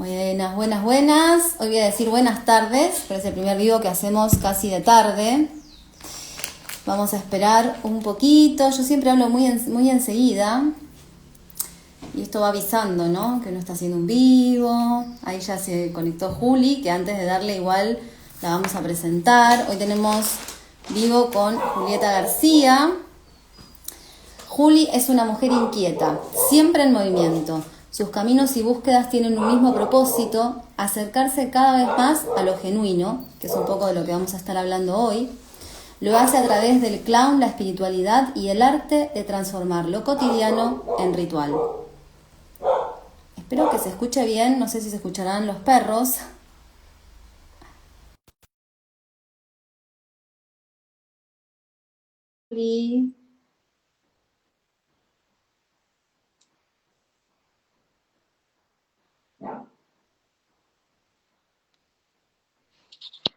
Buenas, buenas, buenas. Hoy voy a decir buenas tardes, pero es el primer vivo que hacemos casi de tarde. Vamos a esperar un poquito. Yo siempre hablo muy enseguida. Y esto va avisando, ¿no? Que uno está haciendo un vivo. Ahí ya se conectó Juli, que antes de darle igual la vamos a presentar. Hoy tenemos vivo con Julieta García. Juli es una mujer inquieta, siempre en movimiento. Sus caminos y búsquedas tienen un mismo propósito, acercarse cada vez más a lo genuino, que es un poco de lo que vamos a estar hablando hoy. Lo hace a través del clown, la espiritualidad y el arte de transformar lo cotidiano en ritual. Espero que se escuche bien, no sé si se escucharán los perros. Juli.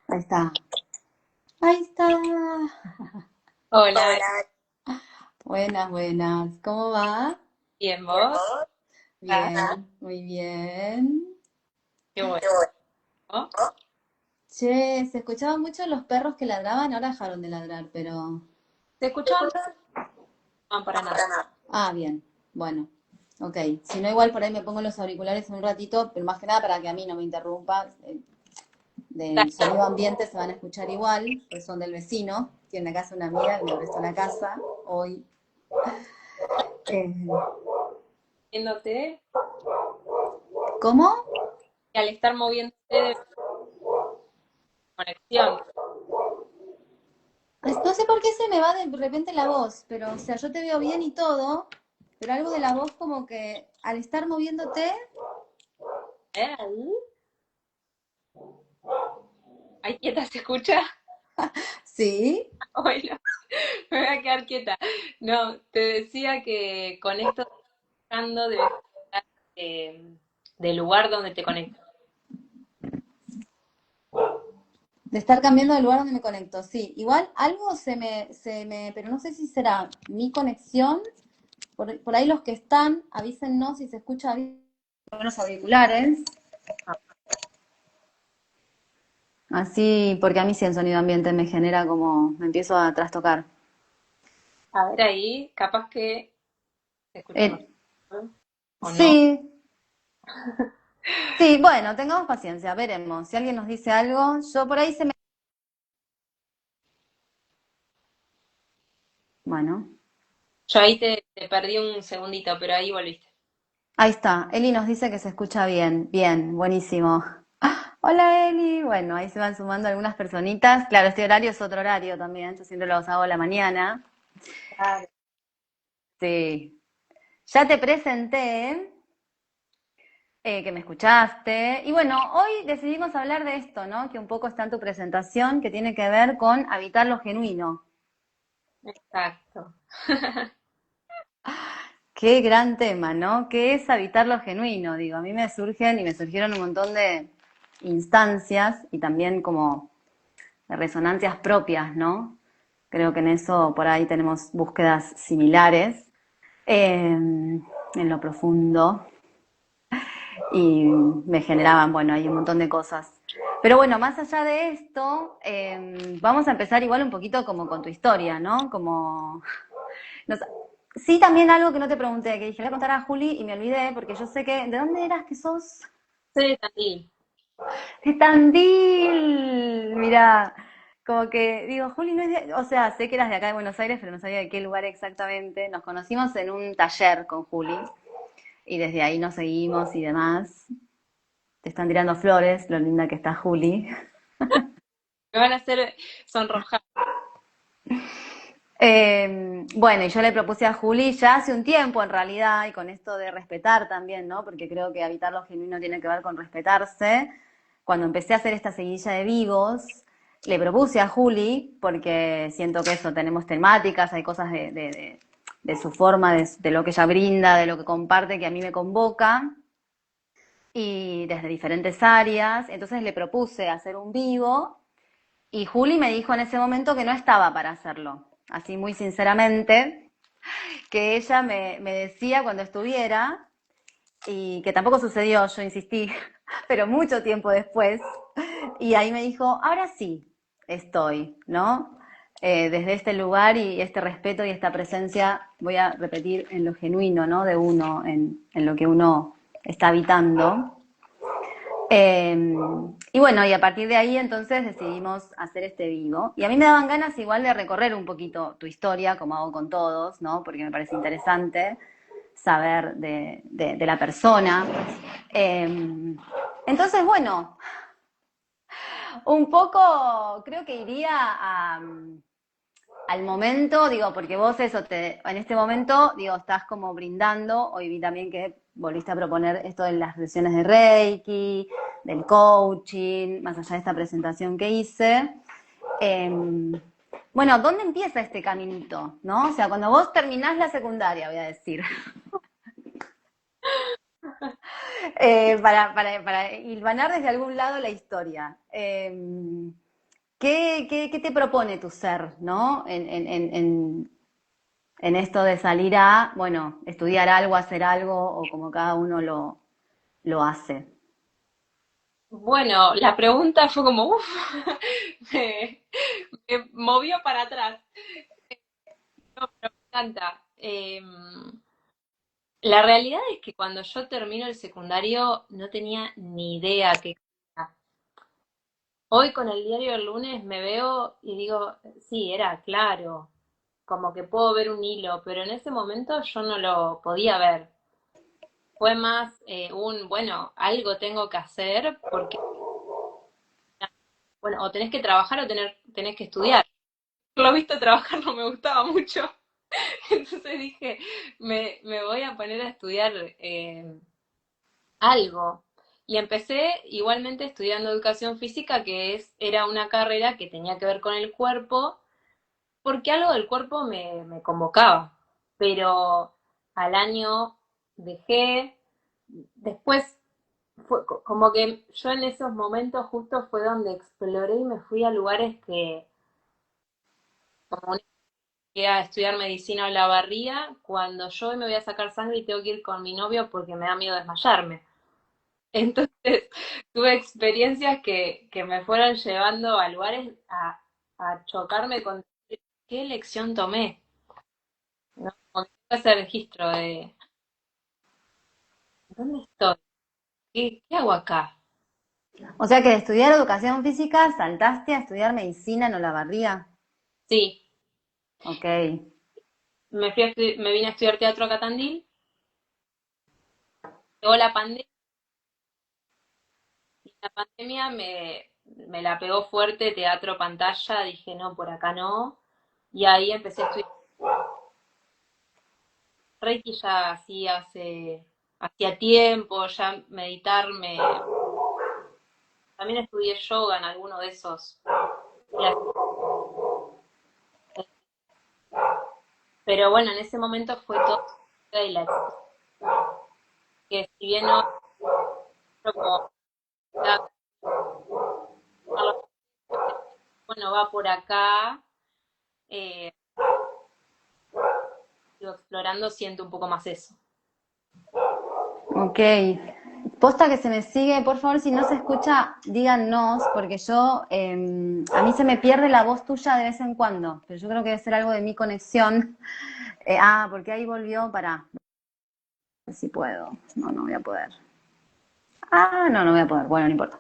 Ahí está. Ahí está. Hola, Buenas, buenas. ¿Cómo va? bien vos. Ah, Bien, muy bien. qué bueno. Che, se escuchaban mucho los perros que ladraban, ahora dejaron de ladrar, pero... ¿Te escuchaban? No, para nada. Ah, bien, bueno, ok. Si no, igual por ahí me pongo los auriculares un ratito, pero más que nada para que a mí no me interrumpa. Del Dale, sonido ambiente se van a escuchar igual, pues son del vecino, tiene la casa una amiga que me prestó la casa hoy. Eh, moviéndote, ¿Cómo? y al estar moviéndote de conexión. No sé por qué se me va de repente la voz, pero o sea, yo te veo bien y todo, pero algo de la voz como que al estar moviéndote, Ahí, ahí quieta, ¿se escucha? sí. Bueno, me voy a quedar quieta. No, te decía que con esto dejando de del lugar donde te conectas. De estar cambiando de lugar donde me conecto, sí. Igual algo pero no sé si será mi conexión. Por ahí los que están, avísennos si se escucha bien los auriculares. Así, porque a mí sí el sonido ambiente me genera como, me empiezo a trastocar. A ver ahí, capaz que se escucha Eh, mejor o no. sí, sí, bueno, tengamos paciencia, veremos. Si alguien nos dice algo, yo por ahí se me... Bueno, Yo ahí te perdí un segundito, pero ahí volviste. ahí está. Eli nos dice que se escucha bien. Bien, buenísimo. Hola Eli, bueno, ahí se van sumando algunas personitas. Claro, este horario es otro horario también, yo siempre los hago a la mañana. Claro. Sí, ya te presenté, que me escuchaste. Y bueno, hoy decidimos hablar de esto, ¿no? Que un poco está en tu presentación, que tiene que ver con habitar lo genuino. Exacto. Qué gran tema, ¿no? ¿Qué es habitar lo genuino? Digo, a mí me surgen y me surgieron un montón de instancias y también como de resonancias propias, ¿no? Creo que en eso por ahí tenemos búsquedas similares, en lo profundo, y me generaban, bueno, hay un montón de cosas. Pero bueno, más allá de esto, vamos a empezar igual un poquito como con tu historia, ¿no? Como... no sé, sí, también algo que no te pregunté, que dije, le voy a contar a Juli y me olvidé, porque yo sé que... ¿De dónde eras que sos? Sí, Tandil. De Tandil, mira, como que digo, Juli no es de, o sea, sé que eras de acá de Buenos Aires, pero no sabía de qué lugar exactamente. Nos conocimos en un taller con Juli y desde ahí nos seguimos y demás. Te están tirando flores, lo linda que está Juli. Me van a hacer sonrojar. Bueno, y yo le propuse a Juli ya hace un tiempo en realidad, y con esto de respetar también, ¿no? Porque creo que habitar lo genuino tiene que ver con respetarse. Cuando empecé a hacer esta seguilla de vivos, le propuse a Juli, porque siento que eso, tenemos temáticas, hay cosas de su forma, de lo que ella brinda, de lo que comparte, que a mí me convoca, y desde diferentes áreas. Entonces le propuse hacer un vivo y Juli me dijo en ese momento que no estaba para hacerlo. Así muy sinceramente, que ella me decía cuando estuviera y que tampoco sucedió, yo insistí. pero mucho tiempo después. Y ahí me dijo, ahora sí, estoy, ¿no? Desde este lugar y este respeto y esta presencia, voy a repetir en lo genuino, ¿no? De uno, en lo que uno está habitando. Y bueno, y a partir de ahí entonces decidimos hacer este vivo. Y a mí me daban ganas igual de recorrer un poquito tu historia, como hago con todos, ¿no? Porque me parece interesante saber de la persona. Entonces, bueno, un poco creo que iría al momento, digo, porque vos eso, en este momento, digo, estás como brindando, hoy vi también que volviste a proponer esto de las sesiones de Reiki, del coaching, más allá de esta presentación que hice. Bueno, ¿dónde empieza este caminito? ¿No? O sea, cuando vos terminás la secundaria, voy a decir, para hilvanar desde algún lado la historia. ¿Qué te propone tu ser, ¿no? En esto de salir a, bueno, estudiar algo, hacer algo, o como cada uno lo hace. Bueno, la pregunta fue como, uff, me, me movió para atrás. No, pero me encanta. La realidad es que cuando yo termino el secundario no tenía ni idea qué era. Hoy con el diario del lunes me veo y digo, sí, era claro, como que puedo ver un hilo, pero en ese momento yo no lo podía ver. Fue más bueno, algo tengo que hacer porque, bueno, o tenés que trabajar o tenés que estudiar. Por lo visto trabajar no me gustaba mucho. Entonces dije, me voy a poner a estudiar algo. Y empecé igualmente estudiando educación física, era una carrera que tenía que ver con el cuerpo, porque algo del cuerpo me convocaba. Pero al año dejé, después como que yo en esos momentos justo fue donde exploré y me fui a lugares que, como que a estudiar medicina o la barría, cuando yo me voy a sacar sangre y tengo que ir con mi novio porque me da miedo desmayarme. Entonces, tuve experiencias que me fueron llevando a lugares a chocarme con qué elección tomé, ¿no? Con ese registro de ¿dónde estoy? ¿Qué hago acá? O sea que de estudiar educación física saltaste a estudiar medicina en Olavarría. Sí, Ok. me vine a estudiar teatro a Catandil, llegó la pandemia, y la pandemia me la pegó fuerte, teatro, pantalla, dije no, por acá no, y ahí empecé a estudiar Reiki ya hacía tiempo, ya meditarme. También estudié yoga en alguno de esos clases. Pero bueno, en ese momento fue todo de la experiencia, que si bien no como bueno, va por acá, eh, sigo explorando, siento un poco más eso. Ok. Posta que se me sigue, por favor, si no se escucha, díganos, porque yo, a mí se me pierde la voz tuya de vez en cuando, pero yo creo que debe ser algo de mi conexión. Porque ahí volvió, para, a ver si puedo. No, no voy a poder. No, no voy a poder. Bueno, no importa.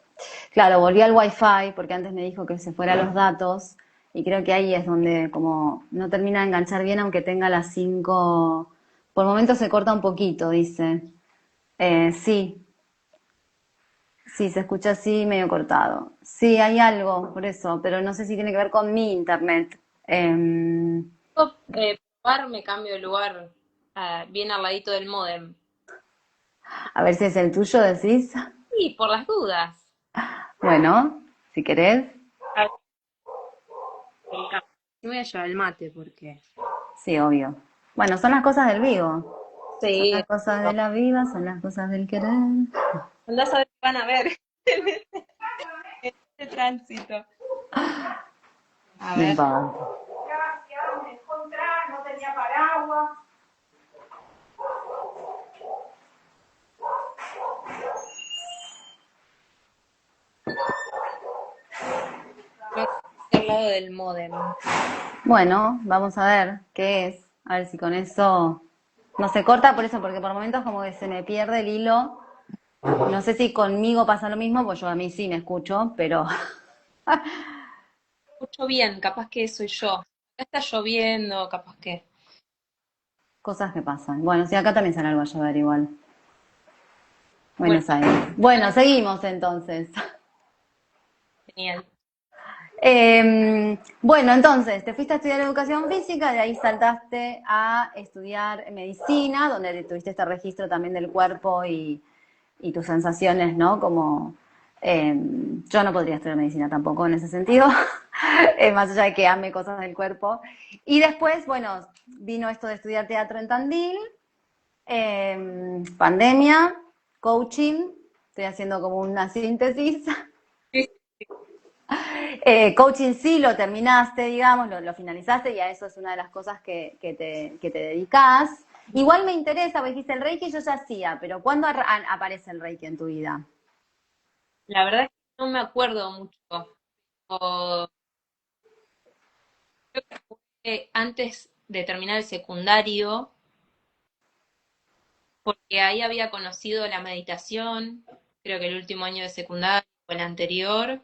Claro, volví al Wi-Fi porque antes me dijo que se fuera los datos y creo que ahí es donde como no termina de enganchar bien aunque tenga las 5. Por momentos se corta un poquito, dice. Sí, sí, se escucha así medio cortado. Sí, hay algo por eso, pero no sé si tiene que ver con mi internet. Puedo, probar, me cambio de lugar, bien al ladito del módem. A ver si es el tuyo, decís. Sí, por las dudas. Bueno, si querés. A ver, el cambio. Me voy a llevar el mate porque. Sí, obvio. Bueno, son las cosas del vivo. Son Sí, las cosas de la vida, son las cosas del querer. andás a ver qué van a ver en este tránsito. A No ver. importa. lado del módem. Bueno, vamos a ver qué es. A ver si con eso no se corta, por eso, porque por momentos como que se me pierde el hilo. No sé si conmigo pasa lo mismo, pues yo a mí sí me escucho, pero Escucho bien, capaz que soy yo. Acá está lloviendo, capaz que. cosas que pasan. Bueno, sí, acá también sale algo a llover igual. Bueno, Buenos Aires. Bueno, seguimos entonces. genial. Bueno, entonces, te fuiste a estudiar educación física, de ahí saltaste a estudiar medicina, donde tuviste este registro también del cuerpo y tus sensaciones, ¿no? Como yo no podría estudiar medicina tampoco en ese sentido, más allá de que ame cosas del cuerpo. Y después, bueno, vino esto de estudiar teatro en Tandil, pandemia, coaching, estoy haciendo como una síntesis. Sí. Coaching sí lo terminaste, digamos, lo finalizaste y a eso es una de las cosas que te dedicas. Igual me interesa, porque dijiste el Reiki yo ya hacía, pero ¿cuándo aparece el Reiki en tu vida? La verdad es que no me acuerdo mucho. O, creo que fue antes de terminar el secundario, porque ahí había conocido la meditación, creo que el último año de secundario o el anterior,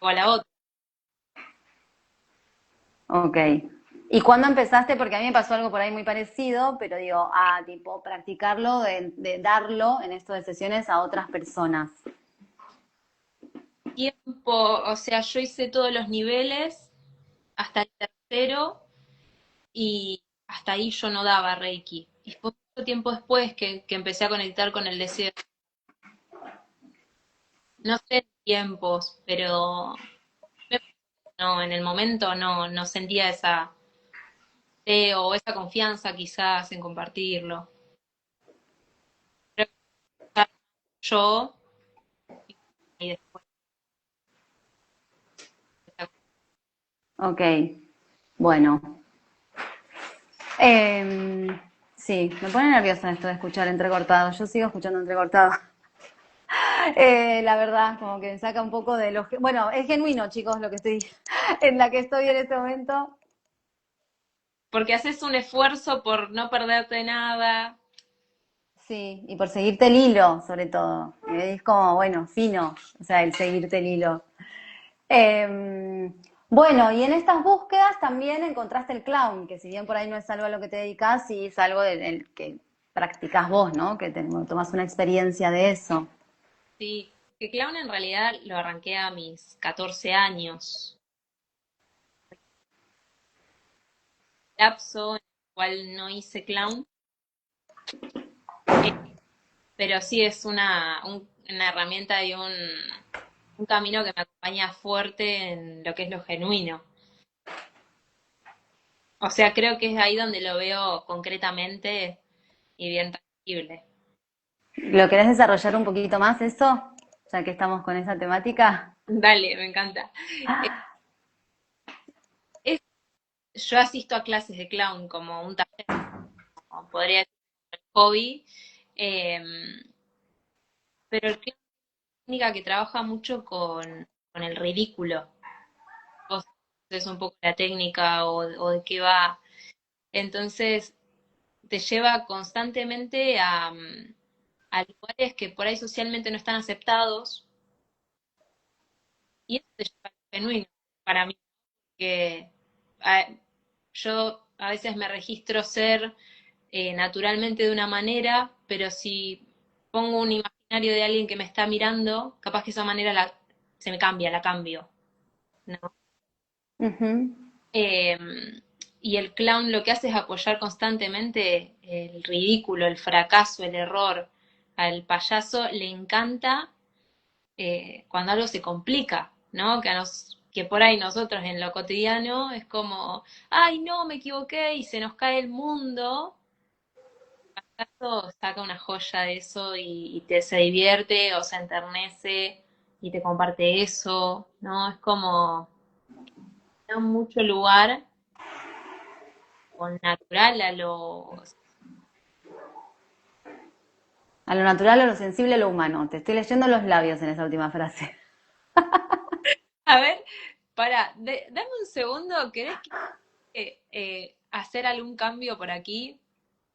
o a la otra. Ok. ¿Y cuándo empezaste? Porque a mí me pasó algo por ahí muy parecido, pero digo, a tipo practicarlo, de darlo en esto de sesiones a otras personas. Tiempo, o sea, yo hice todos los niveles hasta el tercero y hasta ahí yo no daba Reiki. Y fue mucho tiempo después que empecé a conectar con el deseo. No sé tiempos, pero no, en el momento no sentía esa o esa confianza quizás en compartirlo. Creo que yo y después. Ok. Bueno. Eh, sí, me pone nerviosa esto de escuchar entrecortado. Yo sigo escuchando entrecortado. La verdad, como que me saca un poco de los... Bueno, es genuino, chicos, lo que estoy... en la que estoy en este momento. Porque haces un esfuerzo por no perderte nada. Sí, y por seguirte el hilo, sobre todo. Es como, bueno, fino, o sea, el seguirte el hilo. Bueno, y en estas búsquedas también encontraste el clown, que si bien por ahí no es algo a lo que te dedicas, sí es algo del que practicas vos, ¿no? Que tomas una experiencia de eso. Sí, que clown en realidad lo arranqué a mis 14 años. Lapso en el cual no hice clown, eh, pero sí es una herramienta y un camino que me acompaña fuerte en lo que es lo genuino. O sea, creo que es ahí donde lo veo concretamente y bien tangible. ¿Lo querés desarrollar un poquito más eso? Ya que estamos con esa temática. Dale, me encanta. Eh, es- yo asisto a clases de clown como un taller, como podría decir, el hobby, eh, pero el clown es una técnica que trabaja mucho con el ridículo. Vos es un poco la técnica o de qué va. Entonces, te lleva constantemente a lugares que por ahí socialmente no están aceptados y eso te lleva a lo genuino para mí, que a- yo a veces me registro ser naturalmente de una manera, pero si pongo un imaginario de alguien que me está mirando, capaz que esa manera se me cambia, la cambio, ¿no? Ujú. Eh, y el clown lo que hace es apoyar constantemente el ridículo, el fracaso, el error. Al payaso le encanta cuando algo se complica, ¿no? Que por ahí nosotros en lo cotidiano es como, ay, no, me equivoqué y se nos cae el mundo. El payaso saca una joya de eso y se divierte o se enternece y te comparte eso, ¿no? Es como, da mucho lugar o natural a lo... A lo natural, a lo sensible, a lo humano. Te estoy leyendo los labios en esa última frase. A ver, dame un segundo, ¿querés hacer algún cambio por aquí?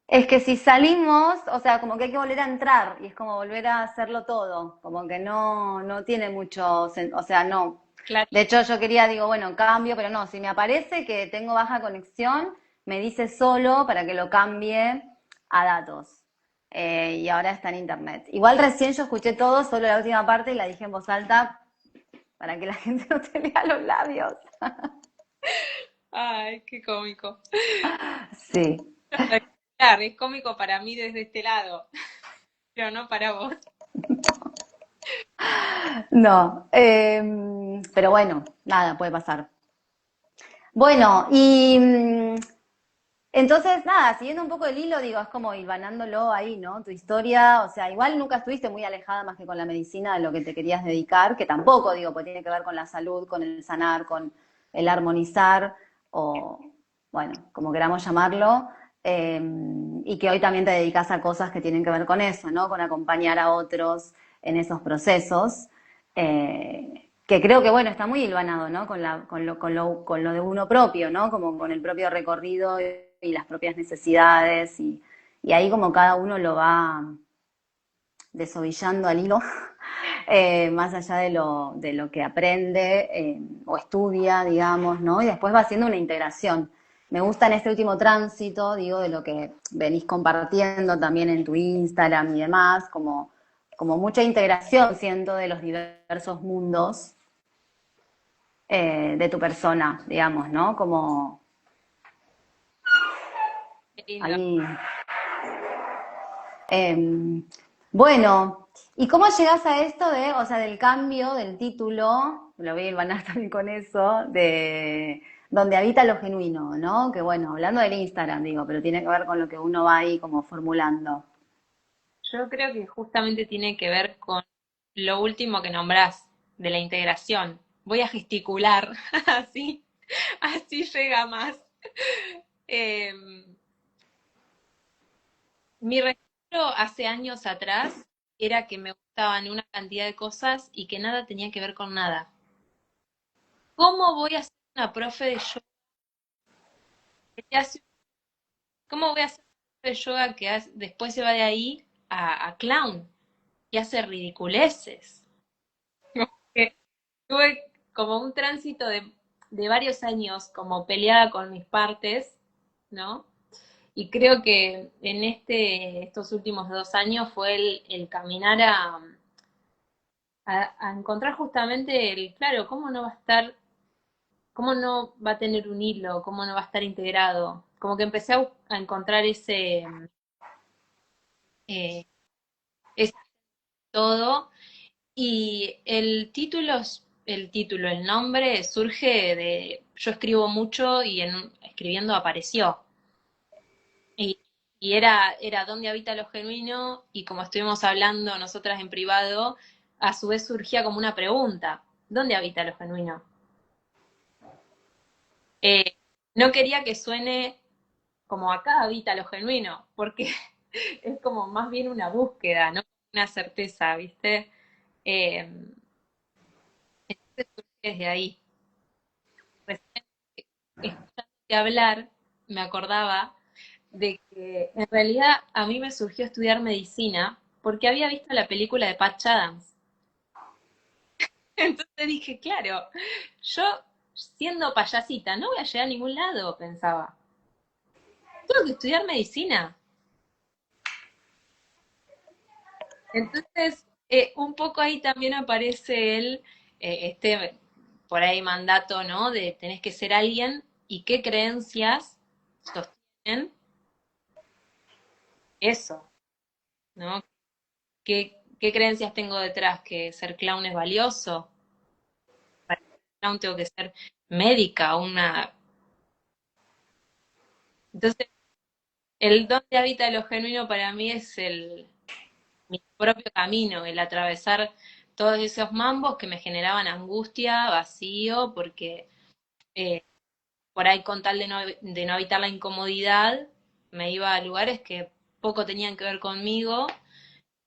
Es que si salimos, o sea, como que hay que volver a entrar y es como volver a hacerlo todo, como que no tiene mucho, o sea, no. Claro. De hecho, yo quería, digo, bueno, cambio, pero no, si me aparece que tengo baja conexión, me dice solo para que lo cambie a datos. Y ahora está en internet. Igual recién yo escuché todo, solo la última parte y la dije en voz alta para que la gente no te lea los labios. Ay, qué cómico. Sí. Claro, es cómico para mí desde este lado, pero no para vos. No, pero bueno, nada, puede pasar. Bueno, y entonces, nada, siguiendo un poco el hilo, digo, es como hilvanándolo ahí, ¿no? Tu historia, o sea, igual nunca estuviste muy alejada más que con la medicina de lo que te querías dedicar, que tampoco, digo, pues tiene que ver con la salud, con el sanar, con el armonizar, o, bueno, como queramos llamarlo, y que hoy también te dedicas a cosas que tienen que ver con eso, ¿no? Con acompañar a otros en esos procesos. Que creo que, bueno, está muy hilvanado, ¿no? Con lo de uno propio, ¿no? Como con el propio recorrido y las propias necesidades y ahí como cada uno lo va desovillando al hilo, más allá de lo que aprende o estudia, digamos, ¿no? Y después va haciendo una integración. Me gusta en este último tránsito, digo, de lo que venís compartiendo también en tu Instagram y demás, como mucha integración, siento, de los diversos mundos de tu persona, digamos, ¿no? Como Qué lindo. ahí. Bueno, ¿y cómo llegás a esto o sea, del cambio del título, lo voy a hilvanar también con eso, de donde habita lo genuino, ¿no? Que bueno, hablando del Instagram, digo, pero tiene que ver con lo que uno va ahí como formulando. Yo creo que justamente tiene que ver con lo último que nombrás de la integración. Voy a gesticular, así, así llega más. Eh, Mi registro hace años atrás era que me gustaban una cantidad de cosas y que nada tenía que ver con nada. ¿Cómo voy a ser una profe de yoga que hace- ¿Cómo voy a ser una profe de yoga después se va de ahí a clown y hace ridiculeces? Que tuve como un tránsito de varios años como peleada con mis partes, ¿no? Y creo que en estos últimos 2 años fue el caminar a encontrar justamente claro, cómo no va a estar, cómo no va a tener un hilo, cómo no va a estar integrado. Como que empecé a encontrar eh, ese todo. Y el nombre surge yo escribo mucho y escribiendo apareció. Y era dónde habita lo genuino y como estuvimos hablando nosotras en privado, a su vez surgía como una pregunta, ¿dónde habita lo genuino? Eh, no quería que suene como acá habita lo genuino, porque es como más bien una búsqueda, no una certeza, ¿viste? Eh, entonces surge desde ahí. Recién escuchándote hablar, me acordaba de que en realidad a mí me surgió estudiar medicina porque había visto la película de Patch Adams. Entonces dije, claro, yo siendo payasita no voy a llegar a ningún lado, pensaba. Tengo que estudiar medicina. Entonces, un poco ahí también aparece por ahí mandato, ¿no? De tenés que ser alguien y qué creencias sostienen eso, ¿no? ¿Qué creencias tengo detrás? ¿Que ser clown es valioso? Para ser clown tengo que ser médica, una... Entonces, el dónde habita lo genuino para mí es mi propio camino, el atravesar todos esos mambos que me generaban angustia, vacío, porque eh, por ahí con tal de no evitar la incomodidad, me iba a lugares que poco tenían que ver conmigo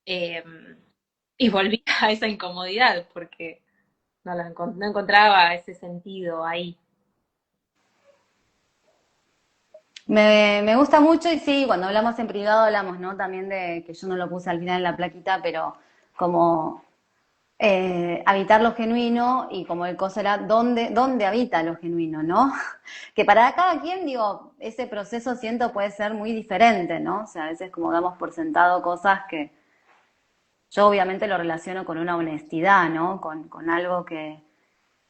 eh, y volvía a esa incomodidad, porque no encontraba ese sentido ahí. Me gusta mucho y sí, cuando hablamos en privado hablamos, ¿no? También de que yo no lo puse al final en la plaquita, pero como habitar lo genuino y como el coso era dónde habita lo genuino, ¿no? Que para cada quien, digo, ese proceso siento puede ser muy diferente, ¿no? O sea, a veces como damos por sentado cosas que yo obviamente lo relaciono con una honestidad, ¿no? Con algo que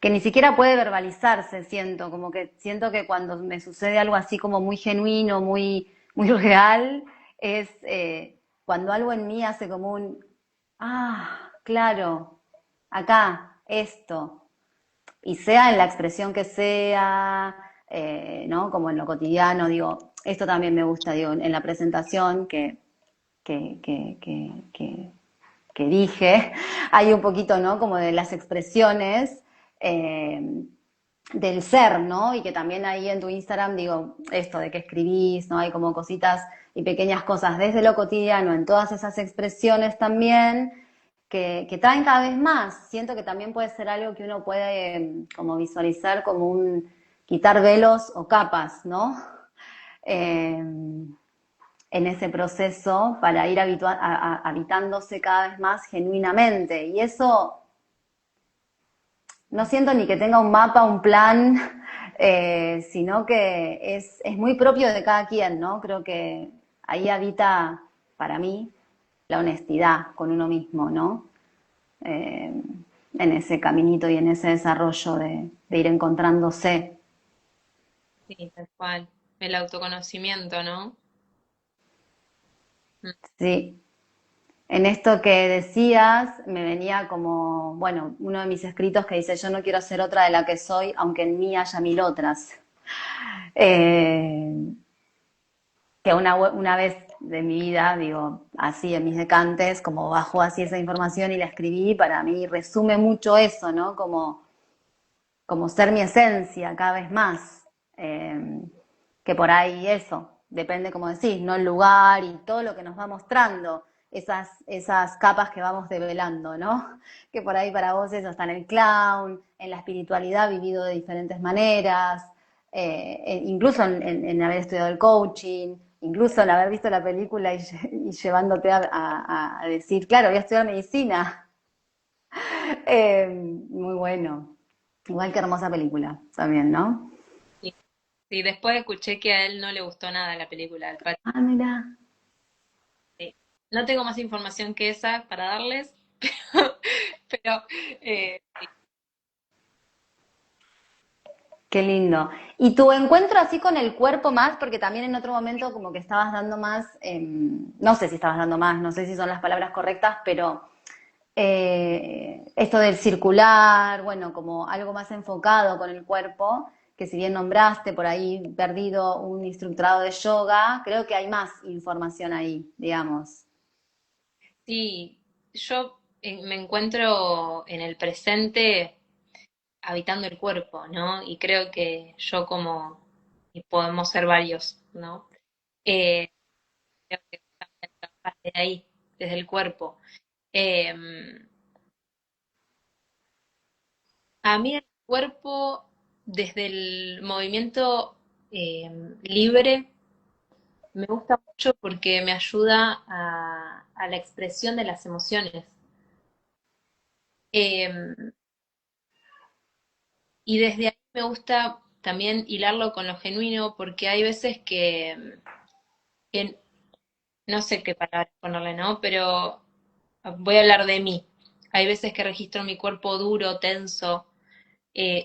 ni siquiera puede verbalizarse, siento, como que siento que cuando me sucede algo así como muy genuino, muy real, es cuando algo en mí hace como claro, acá, esto, y sea en la expresión que sea, ¿no? Como en lo cotidiano, digo, esto también me gusta, digo, en la presentación que, que, que, que, que dije, hay un poquito, ¿no? Como de las expresiones del ser, ¿no? Y que también ahí en tu Instagram, digo, esto de que escribís, ¿no? Hay como cositas y pequeñas cosas desde lo cotidiano, en todas esas expresiones también, que traen cada vez más. Siento que también puede ser algo que uno puede como visualizar como un quitar velos o capas, ¿no? Eh, en ese proceso para ir habitándose cada vez más genuinamente. Y eso no siento ni que tenga un mapa, un plan, sino que es muy propio de cada quien, ¿no? Creo que ahí habita, para mí, la honestidad con uno mismo, ¿no? Eh, en ese caminito y en ese desarrollo de ir encontrándose. Sí, tal cual. El autoconocimiento, ¿no? Mm. Sí, en esto que decías, me venía como, bueno, uno de mis escritos que dice, yo no quiero ser otra de la que soy, aunque en mí haya mil otras. Eh, que una vez de mi vida, digo, así en mis decantes, como bajó así esa información y la escribí, para mí resume mucho eso, ¿no? Como ser mi esencia cada vez más. Que por ahí eso, depende, como decís, ¿no? El lugar y todo lo que nos va mostrando, esas capas que vamos develando, ¿no? Que por ahí para vos eso está en el clown, en la espiritualidad vivido de diferentes maneras, incluso en haber estudiado el coaching, incluso en haber visto la película y llevándote a decir, claro, voy a estudiar medicina. Muy bueno. Igual que hermosa película también, ¿no? Sí, sí, después escuché que a él no le gustó nada la película del Patrick. Ah, mira. No tengo más información que esa para darles, pero sí. Qué lindo. ¿Y tu encuentro así con el cuerpo más? Porque también en otro momento como que estabas dando más, no sé si estabas dando más, no sé si son las palabras correctas, pero esto del circular, bueno, como algo más enfocado con el cuerpo, que si bien nombraste por ahí perdido un instructorado de yoga, creo que hay más información ahí, digamos. Sí, yo me encuentro en el presente habitando el cuerpo, ¿no? Y creo que yo como, y podemos ser varios, ¿no? Eh, Creo que también trabajar de ahí, desde el cuerpo. Eh, a mí el cuerpo, desde el movimiento libre, me gusta mucho porque me ayuda a la expresión de las emociones. Eh, y desde ahí me gusta también hilarlo con lo genuino porque hay veces que no sé qué palabras ponerle, ¿no? Pero voy a hablar de mí. Hay veces que registro mi cuerpo duro, tenso,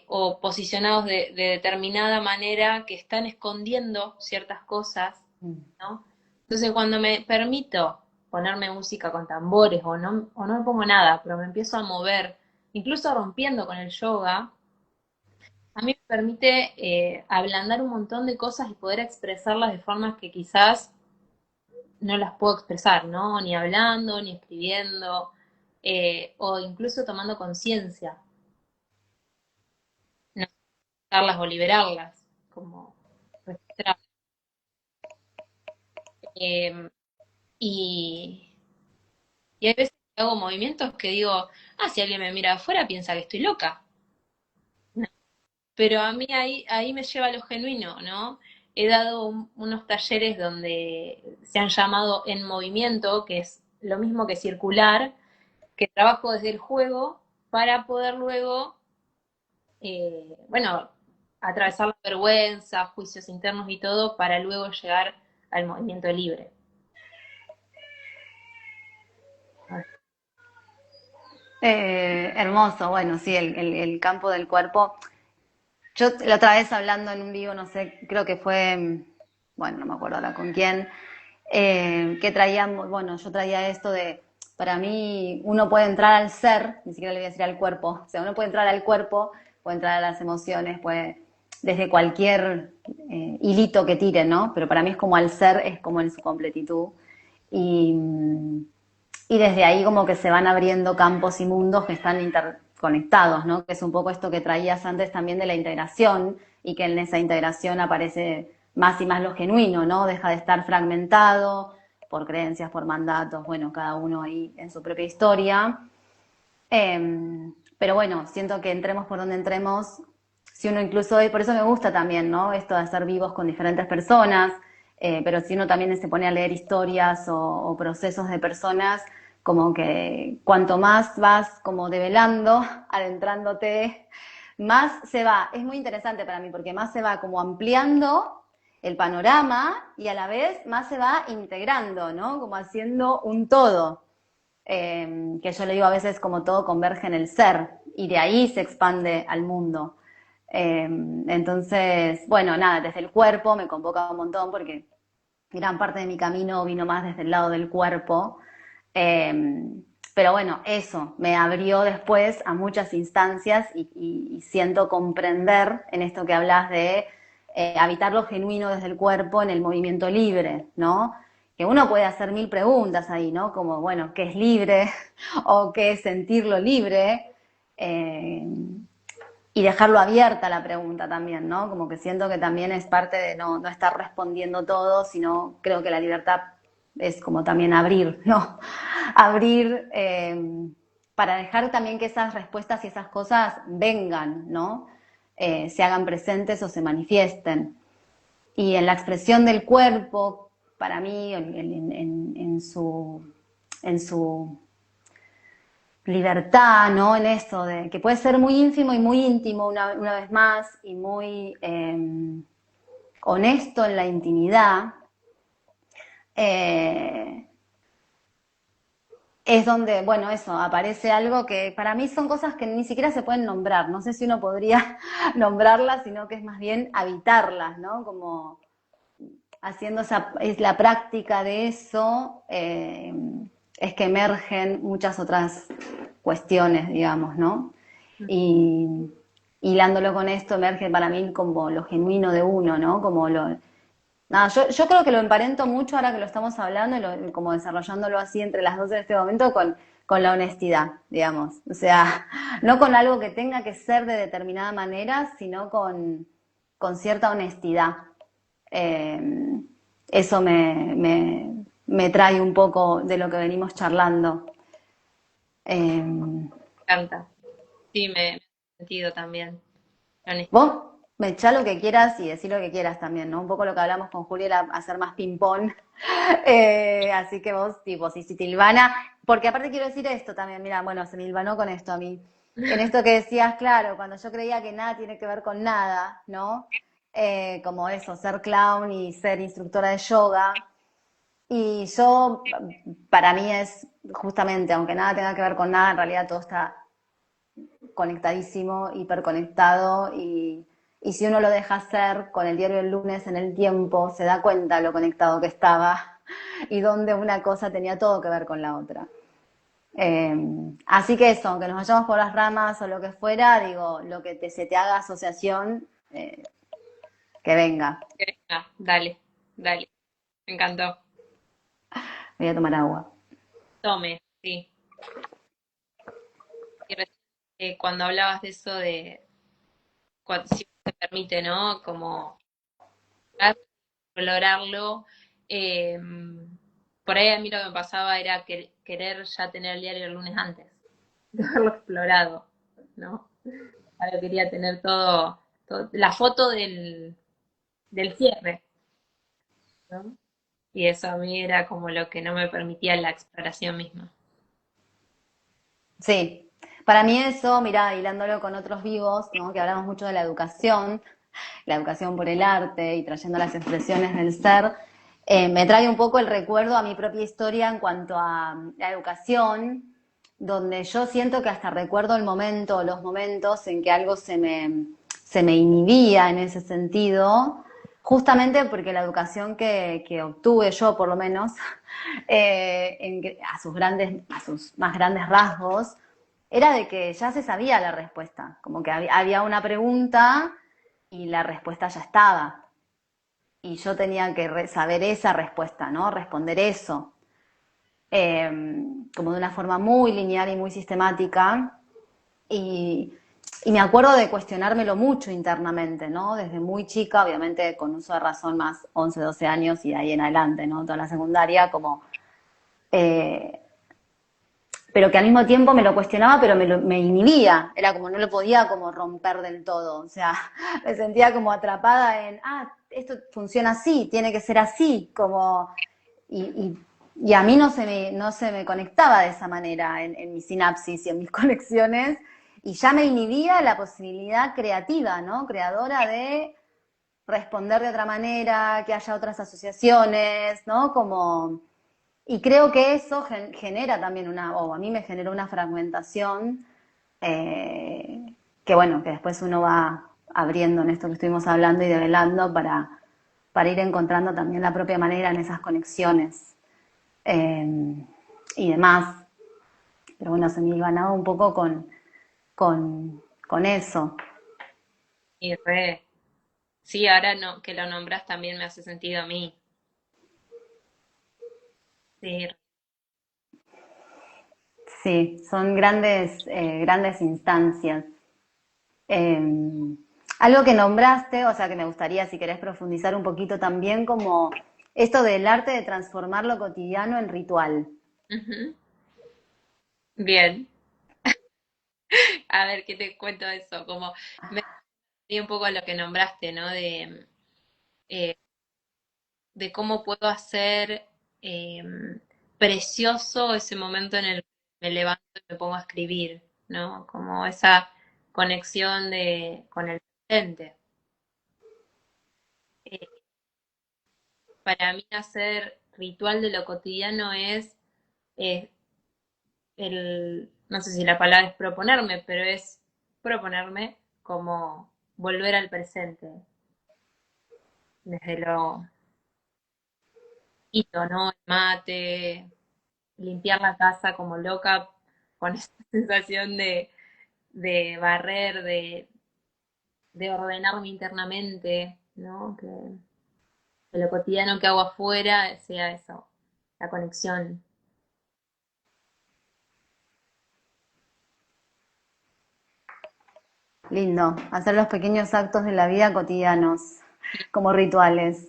o posicionados de determinada manera que están escondiendo ciertas cosas, ¿no? Entonces cuando me permito ponerme música con tambores o no me pongo nada, pero me empiezo a mover, incluso rompiendo con el yoga, a mí me permite ablandar un montón de cosas y poder expresarlas de formas que quizás no las puedo expresar, ¿no? Ni hablando, ni escribiendo, o incluso tomando conciencia, no darlas o liberarlas, como registrar. Eh, y, y hay veces que hago movimientos que digo, si alguien me mira de afuera piensa que estoy loca. Pero a mí ahí me lleva a lo genuino, ¿no? He dado unos talleres donde se han llamado en movimiento, que es lo mismo que circular, que trabajo desde el juego para poder luego, bueno, atravesar la vergüenza, juicios internos y todo, para luego llegar al movimiento libre. Hermoso, bueno, sí, el campo del cuerpo. Yo la otra vez hablando en un vivo, no sé, creo que fue, bueno, no me acuerdo ahora con quién, que traíamos, bueno, yo traía esto de, para mí, uno puede entrar al ser, ni siquiera le voy a decir al cuerpo, o sea, uno puede entrar al cuerpo, puede entrar a las emociones, puede, desde cualquier hilito que tire, ¿no? Pero para mí es como al ser, es como en su completitud. Y, y desde ahí como que se van abriendo campos y mundos que están interconectados, ¿no? Que es un poco esto que traías antes también de la integración y que en esa integración aparece más y más lo genuino, ¿no? Deja de estar fragmentado por creencias, por mandatos, bueno, cada uno ahí en su propia historia. Pero bueno, siento que entremos por donde entremos, si uno incluso, por eso me gusta también, ¿no? Esto de estar vivos con diferentes personas, pero si uno también se pone a leer historias o procesos de personas, como que cuanto más vas como develando, adentrándote, más se va, es muy interesante para mí, porque más se va como ampliando el panorama y a la vez más se va integrando, ¿no? Como haciendo un todo. Que yo le digo a veces como todo converge en el ser y de ahí se expande al mundo. Entonces, bueno, nada, desde el cuerpo me convoca un montón porque gran parte de mi camino vino más desde el lado del cuerpo. Eh, pero bueno, eso me abrió después a muchas instancias y siento comprender en esto que hablas de habitar lo genuino desde el cuerpo en el movimiento libre, ¿no? Que uno puede hacer mil preguntas ahí, ¿no? Como, bueno, ¿qué es libre? ¿O qué es sentirlo libre? Eh, y dejarlo abierta la pregunta también, ¿no? Como que siento que también es parte de no estar respondiendo todo, sino creo que la libertad es como también abrir, ¿no? Abrir para dejar también que esas respuestas y esas cosas vengan, ¿no? Se hagan presentes o se manifiesten. Y en la expresión del cuerpo, para mí, en su libertad, ¿no? En esto de que puede ser muy ínfimo y muy íntimo una vez más y muy honesto en la intimidad, eh, es donde, bueno, eso, aparece algo que para mí son cosas que ni siquiera se pueden nombrar. No sé si uno podría nombrarlas, sino que es más bien habitarlas, ¿no? Como haciendo esa, es la práctica de eso, es que emergen muchas otras cuestiones, digamos, ¿no? Y hilándolo con esto emerge para mí como lo genuino de uno, ¿no? Como lo... Nada, yo creo que lo emparento mucho ahora que lo estamos hablando y como desarrollándolo así entre las dos en este momento con la honestidad, digamos. O sea, no con algo que tenga que ser de determinada manera, sino con cierta honestidad. Eh, eso me trae un poco de lo que venimos charlando. Eh, Encanta. Sí, me ha sentido también. Vos me echá lo que quieras y decir lo que quieras también, ¿no? Un poco lo que hablamos con Julia era hacer más ping-pong. Así que vos, tipo, si Silvana, porque aparte quiero decir esto también, mira, bueno, se me hilvanó con esto a mí. En esto que decías, claro, cuando yo creía que nada tiene que ver con nada, ¿no? Como eso, ser clown y ser instructora de yoga. Y yo, para mí es justamente, aunque nada tenga que ver con nada, en realidad todo está conectadísimo, hiperconectado y si uno lo deja hacer con el diario del lunes en el tiempo, se da cuenta lo conectado que estaba y donde una cosa tenía todo que ver con la otra. Eh, Así que eso, aunque nos vayamos por las ramas o lo que fuera, digo, lo que se te haga asociación, que venga. Dale, dale. Me encantó. Voy a tomar agua. Tome, sí. Y cuando hablabas de eso de si se permite, ¿no? Como lograrlo, eh, por ahí a mí lo que me pasaba era que querer ya tener el diario el lunes antes, de haberlo explorado, ¿no? Ahora quería tener la foto del cierre, ¿no? Y eso a mí era como lo que no me permitía la exploración misma. Sí, para mí eso, mirá, hilándolo con otros vivos, ¿no? Que hablamos mucho de la educación por el arte y trayendo las expresiones del ser, me trae un poco el recuerdo a mi propia historia en cuanto a la educación, donde yo siento que hasta recuerdo el momento, los momentos en que algo se me inhibía en ese sentido, justamente porque la educación que obtuve yo, por lo menos, a sus más grandes rasgos, era de que ya se sabía la respuesta, como que había una pregunta y la respuesta ya estaba. Y yo tenía que saber esa respuesta, ¿no? Responder eso. Eh, Como de una forma muy lineal y muy sistemática. Y, y me acuerdo de cuestionármelo mucho internamente, ¿no? Desde muy chica, obviamente con uso de razón más 11 12 años y de ahí en adelante, ¿no? Toda la secundaria, como eh, pero que al mismo tiempo me lo cuestionaba, pero me inhibía, era como no lo podía como romper del todo, o sea, me sentía como atrapada en, esto funciona así, tiene que ser así, como, y, y a mí no se me conectaba de esa manera en mi sinapsis y en mis conexiones, y ya me inhibía la posibilidad creativa, ¿no? Creadora de responder de otra manera, que haya otras asociaciones, ¿no? Como y creo que eso genera también o a mí me generó una fragmentación que bueno, que después uno va abriendo en esto que estuvimos hablando y develando para ir encontrando también la propia manera en esas conexiones y demás. Pero bueno, se me ibanaba un poco con eso. Y re, sí, ahora no, que lo nombras también me hace sentido a mí. Sí, Sí, son grandes instancias. Algo que nombraste, o sea que me gustaría si querés profundizar un poquito también, como esto del arte de transformar lo cotidiano en ritual. ujú. Bien. A ver, ¿qué te cuento de eso? Como me referí un poco a lo que nombraste, ¿no? Eh, de cómo puedo hacer eh, precioso ese momento en el que me levanto y me pongo a escribir, ¿no? Como esa conexión con el presente. Eh, para mí hacer ritual de lo cotidiano es eh, no sé si la palabra es proponerme, pero es proponerme como volver al presente, desde lo hito, ¿no? El mate, limpiar la casa como loca, con esa sensación de barrer, de ordenarme internamente, ¿no? Que lo cotidiano que hago afuera sea eso, la conexión. Lindo, hacer los pequeños actos de la vida cotidianos, como rituales.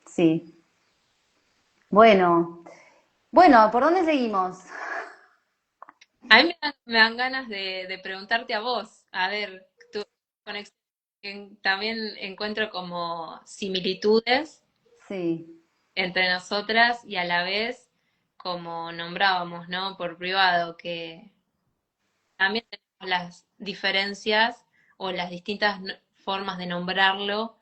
Sí. Bueno, bueno, ¿por dónde seguimos? A mí me dan ganas de preguntarte a vos, a ver, tu conexión, también encuentro como similitudes Sí. entre nosotras y a la vez, como nombrábamos, ¿no? Por privado, que también tenemos las diferencias o las distintas formas de nombrarlo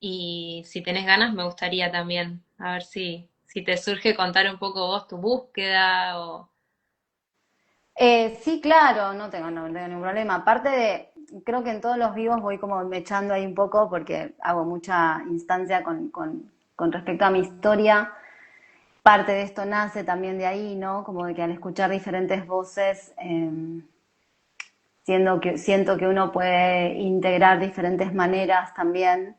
y si tenés ganas me gustaría también, a ver si te surge contar un poco vos tu búsqueda o... Sí, claro, no tengo ningún problema. Aparte de, creo que en todos los vivos voy como mechando ahí un poco porque hago mucha instancia con respecto a mi historia. Parte de esto nace también de ahí, ¿no? Como de que al escuchar diferentes voces, siento que uno puede integrar diferentes maneras también,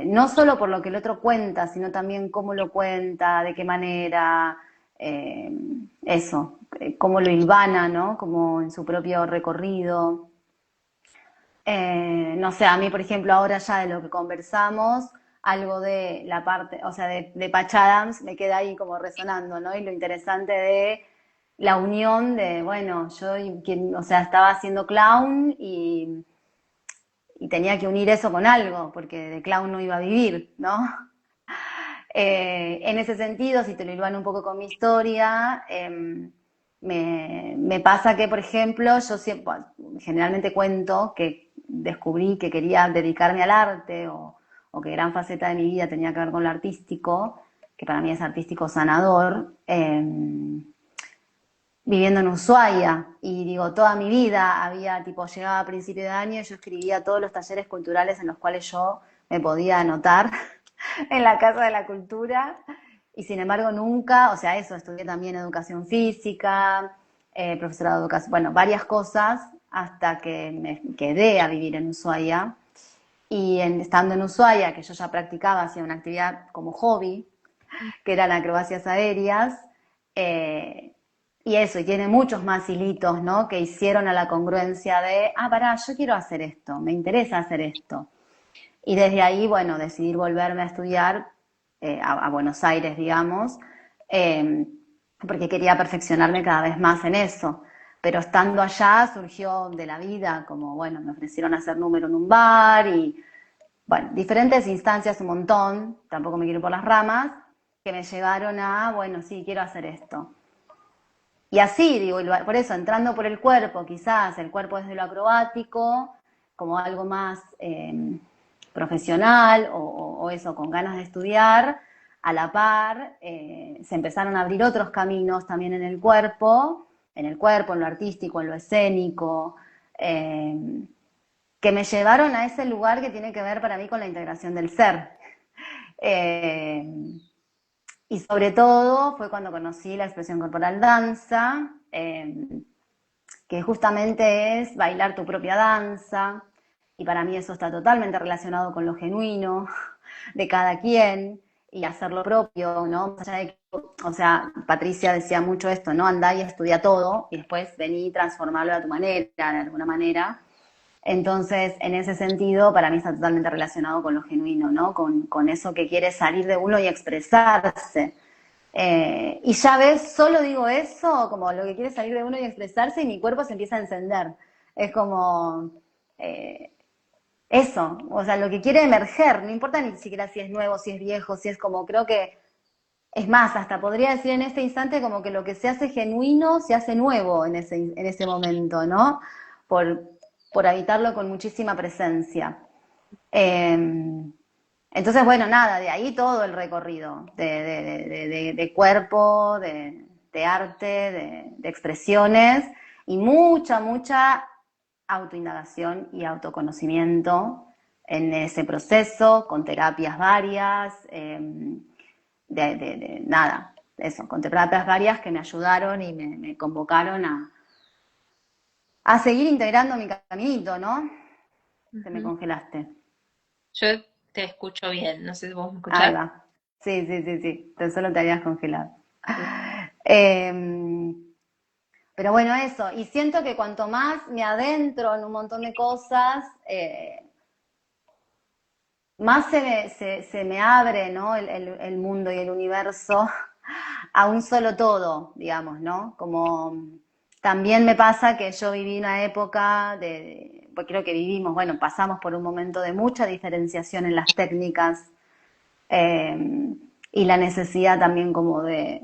no solo por lo que el otro cuenta, sino también cómo lo cuenta, de qué manera, eh, eso, cómo lo hilvana, ¿no? Como en su propio recorrido. No sé, a mí, por ejemplo, ahora ya de lo que conversamos, algo de la parte, o sea, de Patch Adams me queda ahí como resonando, ¿no? Y lo interesante de la unión de, bueno, yo, o sea, estaba haciendo clown y tenía que unir eso con algo, porque de clown no iba a vivir, ¿no? En ese sentido, si te lo hilvan un poco con mi historia, me pasa que, por ejemplo, yo siempre, generalmente cuento que descubrí que quería dedicarme al arte o que gran faceta de mi vida tenía que ver con lo artístico, que para mí es artístico sanador, viviendo en Ushuaia. Y digo, toda mi vida había, tipo, llegaba a principio de año y yo escribía todos los talleres culturales en los cuales yo me podía anotar en la Casa de la Cultura. Y sin embargo nunca, o sea, eso, estudié también educación física, profesora de educación, bueno, varias cosas, hasta que me quedé a vivir en Ushuaia. Y estando en Ushuaia, que yo ya practicaba, hacía una actividad como hobby, que eran acrobacias aéreas, eh, y eso, y tiene muchos más hilitos, ¿no? Que hicieron a la congruencia de, pará, yo quiero hacer esto, me interesa hacer esto. Y desde ahí, bueno, decidí volverme a estudiar a Buenos Aires, digamos, eh, porque quería perfeccionarme cada vez más en eso. Pero estando allá surgió de la vida, como, bueno, me ofrecieron hacer número en un bar y, bueno, diferentes instancias, un montón, tampoco me quiero ir por las ramas, que me llevaron a, bueno, sí, quiero hacer esto. Y así, digo, por eso, entrando por el cuerpo, quizás el cuerpo desde lo acrobático, como algo más profesional o eso, con ganas de estudiar, a la par se empezaron a abrir otros caminos también en el cuerpo, en lo artístico, en lo escénico, eh, que me llevaron a ese lugar que tiene que ver para mí con la integración del ser. Eh, y sobre todo fue cuando conocí la expresión corporal danza, que justamente es bailar tu propia danza, y para mí eso está totalmente relacionado con lo genuino de cada quien y hacer lo propio, ¿no? O sea, Patricia decía mucho esto, ¿no? Andá y estudia todo y después vení y transformarlo a tu manera, de alguna manera. Entonces, en ese sentido, para mí está totalmente relacionado con lo genuino, ¿no? Con eso que quiere salir de uno y expresarse. Y ya ves, solo digo eso, como lo que quiere salir de uno y expresarse, y mi cuerpo se empieza a encender. Es como eh, eso, o sea, lo que quiere emerger, no importa ni siquiera si es nuevo, si es viejo, si es como, creo que, es más, hasta podría decir en este instante como que lo que se hace genuino se hace nuevo en ese momento, ¿no? Por, por habitarlo con muchísima presencia. Eh, entonces, bueno, nada, de ahí todo el recorrido de cuerpo, de arte, de expresiones y mucha autoindagación y autoconocimiento en ese proceso, con terapias varias, nada, eso, con terapias varias que me ayudaron y me convocaron a seguir integrando mi caminito, ¿no? Te me Ujú. congelaste. Yo te escucho bien, no sé si vos me Ahí escuchás. va. Sí, sí, sí, sí. Tan solo te habías congelado. Sí. Eh, pero bueno, eso. Y siento que cuanto más me adentro en un montón de cosas, más se me abre, ¿no? El mundo y el universo a un solo todo, digamos, ¿no? Como también me pasa que yo viví una época pues creo que vivimos, bueno, pasamos por un momento de mucha diferenciación en las técnicas eh, y la necesidad también como de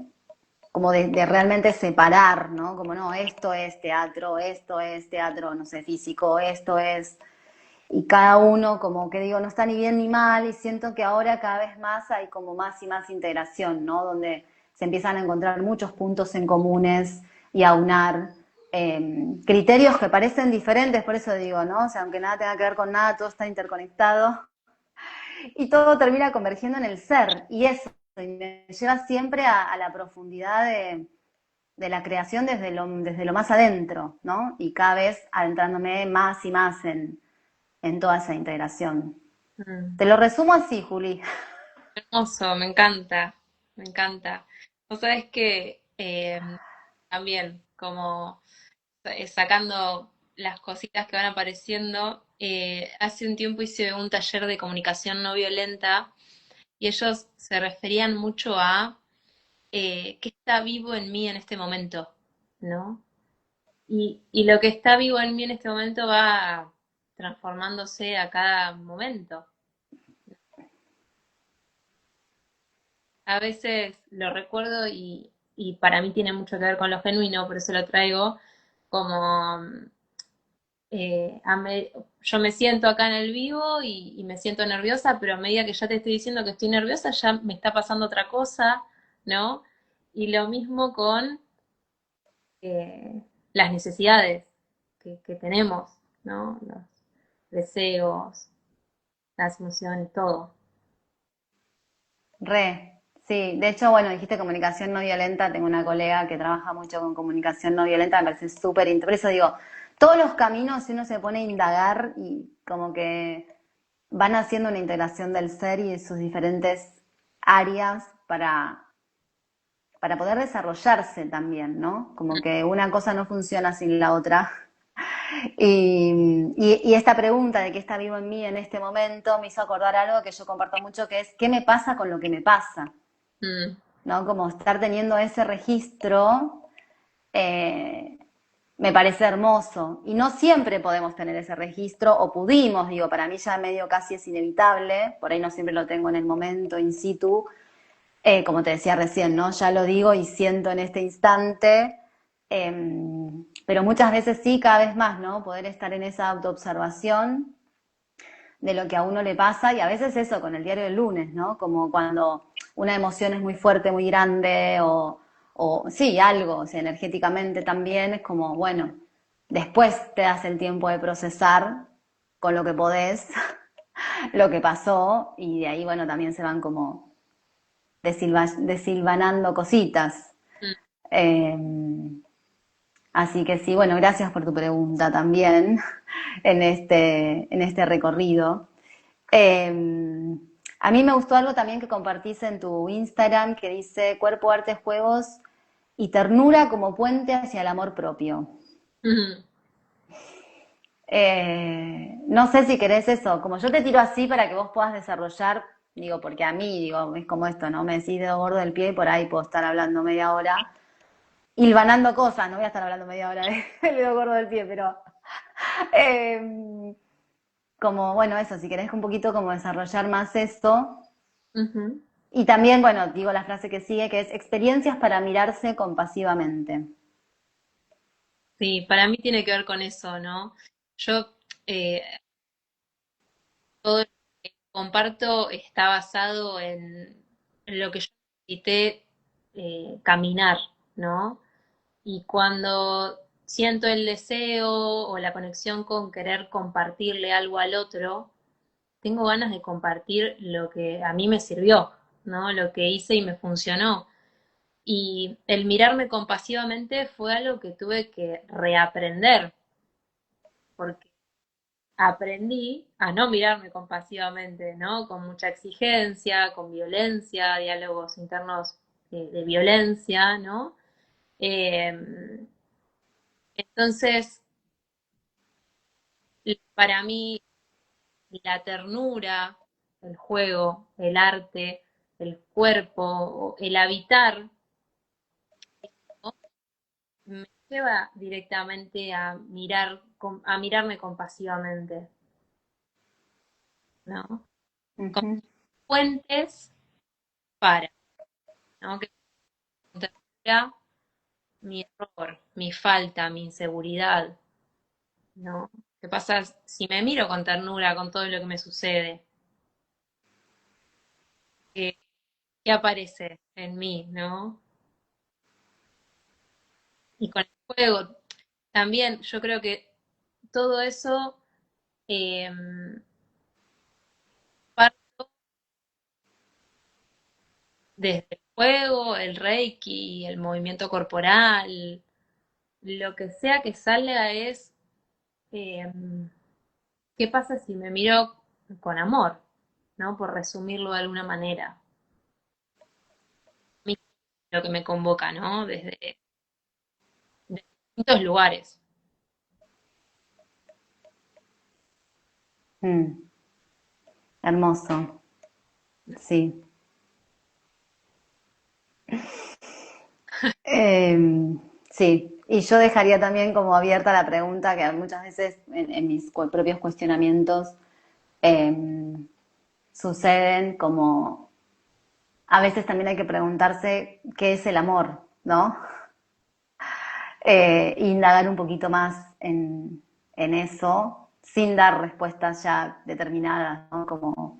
realmente separar, ¿no? Como no, esto es teatro, no sé, físico, esto es, y cada uno como que digo, no está ni bien ni mal, y siento que ahora cada vez más hay como más y más integración, ¿no? Donde se empiezan a encontrar muchos puntos en comunes y aunar criterios que parecen diferentes, por eso digo, ¿no? O sea, aunque nada tenga que ver con nada, todo está interconectado, y todo termina convergiendo en el ser. Y eso y me lleva siempre a la profundidad de la creación desde lo más adentro, ¿no? Y cada vez adentrándome más y más en toda esa integración. Mm. Te lo resumo así, Juli. Hermoso, me encanta, me encanta. Vos sabés que también, como sacando las cositas que van apareciendo, hace un tiempo hice un taller de comunicación no violenta y ellos se referían mucho a qué está vivo en mí en este momento, ¿no? Y lo que está vivo en mí en este momento va transformándose a cada momento. A veces lo recuerdo y para mí tiene mucho que ver con lo genuino, por eso lo traigo como yo me siento acá en el vivo y me siento nerviosa, pero a medida que ya te estoy diciendo que estoy nerviosa, ya me está pasando otra cosa, ¿no? Y lo mismo con las necesidades que tenemos, ¿no? Los deseos, las emociones, todo. Re, sí. De hecho, bueno, dijiste comunicación no violenta. Tengo una colega que trabaja mucho con comunicación no violenta. Me parece súper interesante. Por eso digo, todos los caminos, si uno se pone a indagar y como que van haciendo una integración del ser y de sus diferentes áreas para poder desarrollarse también, ¿no? Como que una cosa no funciona sin la otra. Y esta pregunta de qué está vivo en mí en este momento me hizo acordar algo que yo comparto mucho, que es ¿qué me pasa con lo que me pasa? Mm, ¿No? Como estar teniendo ese registro eh, me parece hermoso. Y no siempre podemos tener ese registro, o pudimos, digo, para mí ya medio casi es inevitable, por ahí no siempre lo tengo en el momento, in situ, como te decía recién, ¿no? Ya lo digo y siento en este instante, pero muchas veces sí, cada vez más, ¿no? Poder estar en esa autoobservación de lo que a uno le pasa y a veces eso con el diario del lunes, ¿no? Como cuando una emoción es muy fuerte, muy grande o sí, algo, o sea, energéticamente también es como, bueno, después te das el tiempo de procesar con lo que podés lo que pasó y de ahí, bueno, también se van como desilvanando cositas. mm. Eh, Así que sí, bueno, gracias por tu pregunta también en este recorrido. Eh, a mí me gustó algo también que compartís en tu Instagram que dice cuerpo, arte, juegos y ternura como puente hacia el amor propio. Ujú. No sé si querés eso, como yo te tiro así para que vos puedas desarrollar, digo, porque a mí, digo, es como esto, ¿no? Me decís dedo gordo del pie y por ahí puedo estar hablando media hora, hilvanando cosas, no voy a estar hablando media hora del dedo gordo del pie, pero eh, como, bueno, eso, si querés un poquito como desarrollar más esto. Ujú. Y también, bueno, digo la frase que sigue, que es experiencias para mirarse compasivamente. Sí, para mí tiene que ver con eso, ¿no? Yo, eh, todo lo que comparto está basado en lo que yo necesité caminar, ¿no? Y cuando siento el deseo o la conexión con querer compartirle algo al otro, tengo ganas de compartir lo que a mí me sirvió, ¿no? Lo que hice y me funcionó. Y el mirarme compasivamente fue algo que tuve que reaprender, porque aprendí a no mirarme compasivamente, ¿no? Con mucha exigencia, con violencia, diálogos internos de violencia, ¿no? Eh, entonces, para mí, la ternura, el juego, el arte, el cuerpo, el habitar, ¿no? Me lleva directamente a a mirarme compasivamente, ¿no? Como Ujú. puentes para, ¿no? Que ternura mi error, mi falta, mi inseguridad, ¿no? ¿Qué pasa si me miro con ternura con todo lo que me sucede? ¿Qué, qué aparece en mí, ¿no? Y con el juego también yo creo que todo eso eh, parto desde el juego, el reiki, el movimiento corporal, lo que sea que salga es eh, ¿qué pasa si me miro con amor? ¿No? Por resumirlo de alguna manera. Mí, lo que me convoca, ¿no? De distintos lugares. Mm, hermoso, sí. Sí, y yo dejaría también como abierta la pregunta que muchas veces en mis propios cuestionamientos em, suceden como a veces también hay que preguntarse qué es el amor, ¿no? Indagar un poquito más en eso sin dar respuestas ya determinadas, ¿no? Como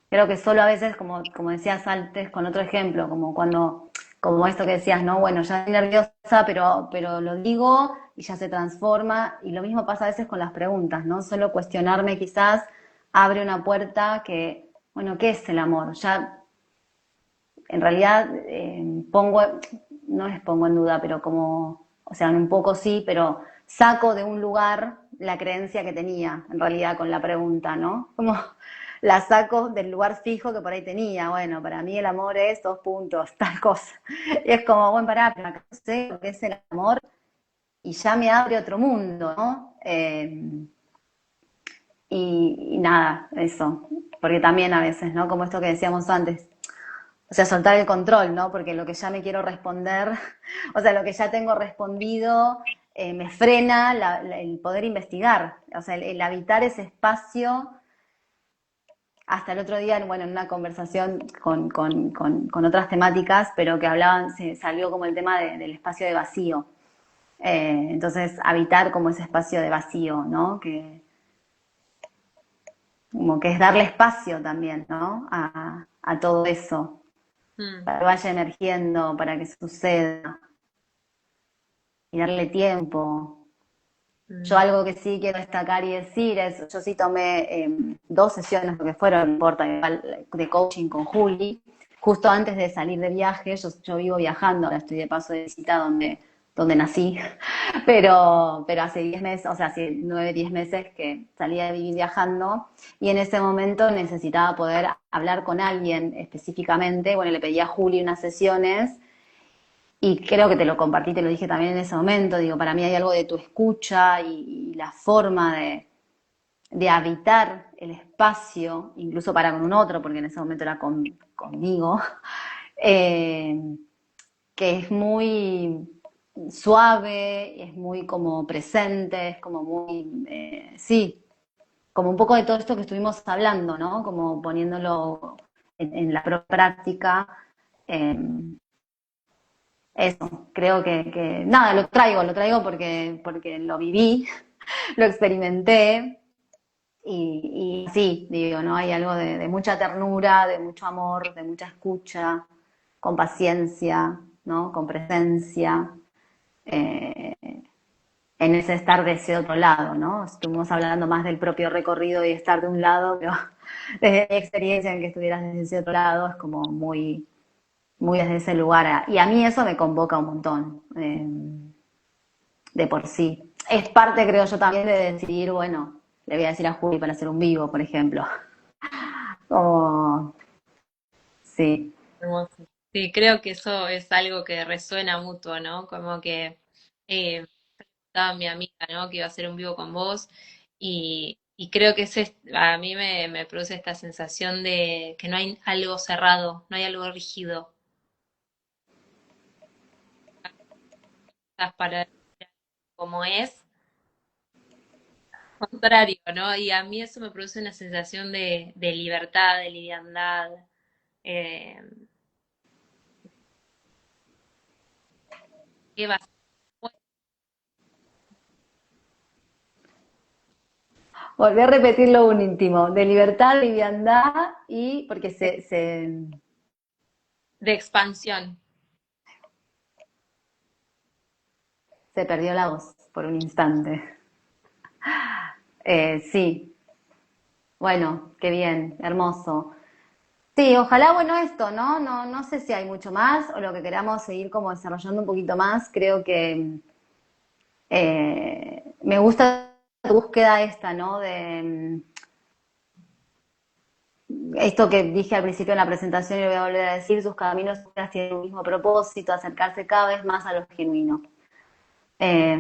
creo que solo a veces, como decías antes, con otro ejemplo, como cuando, como esto que decías, ¿no? Bueno, ya estoy nerviosa, pero lo digo y ya se transforma. Y lo mismo pasa a veces con las preguntas, ¿no? Solo cuestionarme quizás abre una puerta que, bueno, ¿qué es el amor? Ya, en realidad, no les pongo en duda, pero como, o sea, un poco sí, pero saco de un lugar la creencia que tenía, en realidad, con la pregunta, ¿no? Como la saco del lugar fijo que por ahí tenía. Bueno, para mí el amor es dos puntos, tal cosa. Y es como, bueno, pará, pero acá no sé lo que es el amor y ya me abre otro mundo, ¿no? Y nada, eso. Porque también a veces, ¿no? Como esto que decíamos antes, o sea, soltar el control, ¿no? Porque lo que ya me quiero responder, o sea, lo que ya tengo respondido, me frena el poder investigar, o sea, el habitar ese espacio. Hasta el otro día, bueno, en una conversación con otras temáticas, pero que hablaban, se salió como el tema del espacio de vacío. Entonces, habitar como ese espacio de vacío, ¿no? Como que es darle espacio también, ¿no? A todo eso, Mm, para que vaya emergiendo, para que suceda y darle tiempo. Yo mm. algo que sí quiero destacar y decir es, yo sí tomé dos sesiones, lo que fueron, no importa, igual, de coaching con Juli, justo antes de salir de viaje. Yo vivo viajando, ahora estoy de paso de visita donde nací, pero hace 10 meses, o sea, hace 9, 10 meses que salí de vivir viajando y en ese momento necesitaba poder hablar con alguien específicamente. Bueno, le pedí a Juli unas sesiones y creo que te lo compartí, te lo dije también en ese momento. Digo, para mí hay algo de tu escucha y la forma de habitar el espacio, incluso para con un otro, porque en ese momento era conmigo, eh, que es muy suave, es muy como presente, es como muy, sí, como un poco de todo esto que estuvimos hablando, ¿no? Como poniéndolo en la práctica. eh, Eso, creo que nada, lo traigo porque lo viví, lo experimenté y sí, digo, ¿no? Hay algo de mucha ternura, de mucho amor, de mucha escucha, con paciencia, ¿no? Con presencia, eh, en ese estar de ese otro lado, ¿no? Estuvimos hablando más del propio recorrido y estar de un lado, pero desde mi experiencia en que estuvieras desde ese otro lado es como muy desde ese lugar. Y a mí eso me convoca un montón, de por sí. Es parte, creo yo, también de decidir, bueno, le voy a decir a Juli para hacer un vivo, por ejemplo. O, sí, Hermoso. Sí, creo que eso es algo que resuena mutuo, ¿no? Como que estaba mi amiga, ¿no? Que iba a hacer un vivo con vos y creo que a mí me produce esta sensación de que no hay algo cerrado, no hay algo rígido. Estás para como es, contrario, ¿no? Y a mí eso me produce una sensación de libertad, de liviandad. Eh, ¿Qué va a ser? volví a repetirlo un íntimo, de libertad, liviandad y porque De expansión. se perdió la voz por un instante. Sí, bueno, qué bien, hermoso. Sí, ojalá, bueno, esto, ¿no? No sé si hay mucho más o lo que queramos seguir como desarrollando un poquito más. Creo que me gusta tu búsqueda esta, ¿no? De esto que dije al principio en la presentación y lo voy a volver a decir, sus caminos tienen un mismo propósito, acercarse cada vez más a lo genuino. Eh,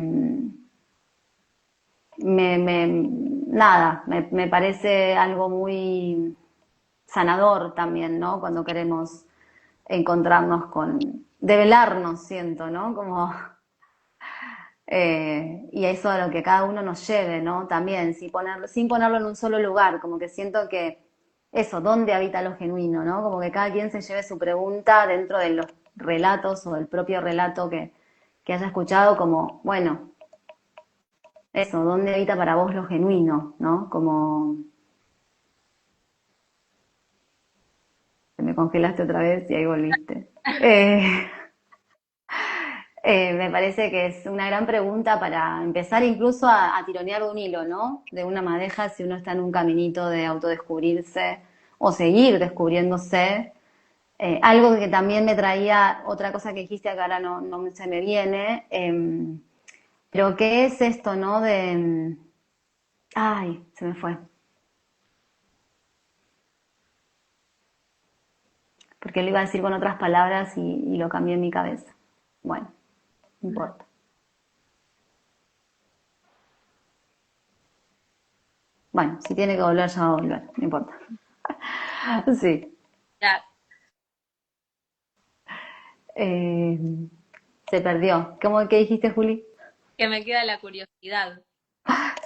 nada, me parece algo muy sanador también, ¿no? Cuando queremos encontrarnos develarnos, siento, ¿no? Como, y eso a lo que cada uno nos lleve, ¿no? También, sin ponerlo en un solo lugar, como que siento que eso, ¿dónde habita lo genuino, ¿no? Como que cada quien se lleve su pregunta dentro de los relatos o del propio relato que haya escuchado, como, bueno, eso, ¿dónde habita para vos lo genuino, ¿no? Como, te me congelaste otra vez y ahí volviste. Me parece que es una gran pregunta para empezar incluso a tironear de un hilo, ¿no? De una madeja si uno está en un caminito de autodescubrirse o seguir descubriéndose. Algo que también me traía, otra cosa que dijiste acá ahora no se me viene, pero ¿qué es esto, no? Ay, se me fue. Porque lo iba a decir con otras palabras y lo cambié en mi cabeza. Bueno, no importa. Bueno, si tiene que volver, ya va a volver, no importa. Sí. Ya, Eh, Se perdió. ¿Cómo que dijiste, Juli? que me queda la curiosidad.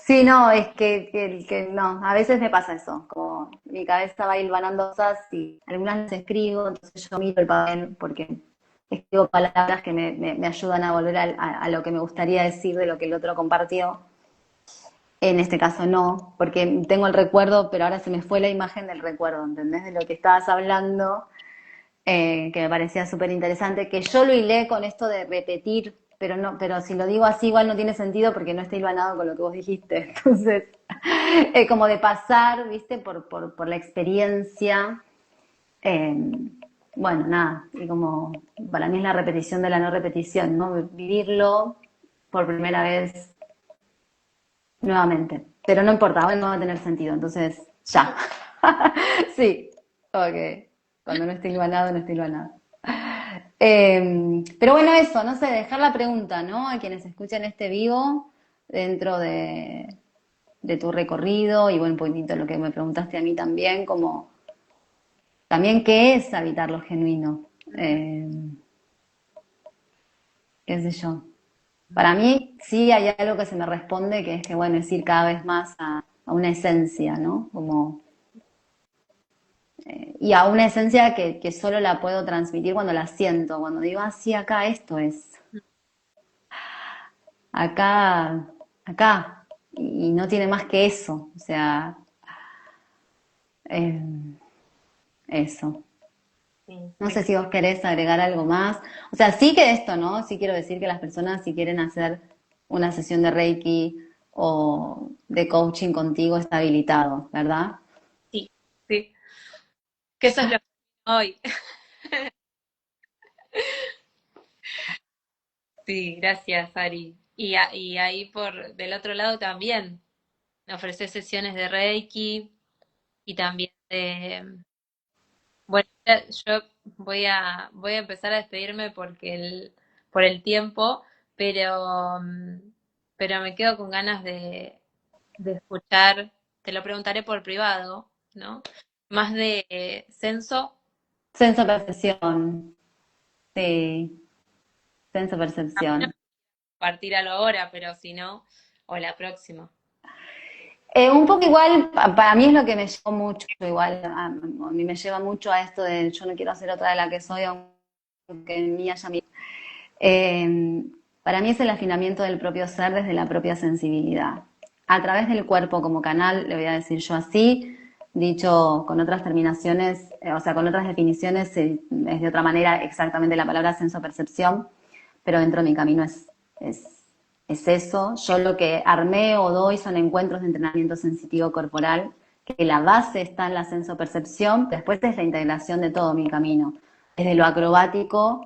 Sí, no, es que no, a veces me pasa eso, como mi cabeza va hilvanando cosas y algunas las escribo, entonces yo miro el papel porque escribo palabras que me ayudan a volver a lo que me gustaría decir de lo que el otro compartió. En este caso no, porque tengo el recuerdo, pero ahora se me fue la imagen del recuerdo, ¿entendés? De lo que estabas hablando, que me parecía súper interesante, que yo lo hilé con esto de repetir, pero no, pero si lo digo así igual no tiene sentido porque no está hilvanado con lo que vos dijiste. Entonces, como de pasar, viste, por la experiencia. eh, bueno, nada, y como para mí es la repetición de la no repetición, ¿no? Vivirlo por primera vez nuevamente. Pero no importa, ahora no va a tener sentido, entonces ya. Sí, ok. Cuando no esté hilvanado, no esté hilvanado. Pero bueno, eso, no sé, dejar la pregunta, ¿no? A quienes escuchan este vivo dentro de tu recorrido y bueno, un poquitito lo que me preguntaste a mí también, como también qué es habitar lo genuino. Eh, Qué sé yo. Para mí sí hay algo que se me responde, que es que bueno, es ir cada vez más a una esencia, ¿no? Como, y a una esencia que solo la puedo transmitir cuando la siento, cuando digo, ah, sí, acá esto es. Acá, acá, y no tiene más que eso, o sea, eh, eso. Sí, No sé si vos querés agregar algo más, o sea, sí que esto, ¿no? Sí quiero decir que las personas si quieren hacer una sesión de Reiki o de coaching contigo está habilitado, ¿verdad? sí, sí. Que eso es lo que hoy. Sí, gracias, Ari. Y ahí del otro lado también me ofreces sesiones de Reiki y también de, bueno, yo voy a empezar a despedirme por el tiempo, pero, pero me quedo con ganas de escuchar, te lo preguntaré por privado, ¿no? Más de censo, Senso percepción, sí, senso a menos percepción. partir algo ahora, pero si no, o la próxima. Un poco igual, para mí es lo que me llevó mucho, igual, a mí me lleva mucho a esto de yo no quiero ser otra de la que soy, aunque en mí haya mi... Para mí es el afinamiento del propio ser desde la propia sensibilidad. A través del cuerpo como canal, le voy a decir yo así, dicho con otras terminaciones, o sea, con otras definiciones, es de otra manera exactamente la palabra senso-percepción, pero dentro de mi camino es, es eso. Yo lo que armé o doy son encuentros de entrenamiento sensitivo corporal, que la base está en la senso-percepción, después es la integración de todo mi camino, desde lo acrobático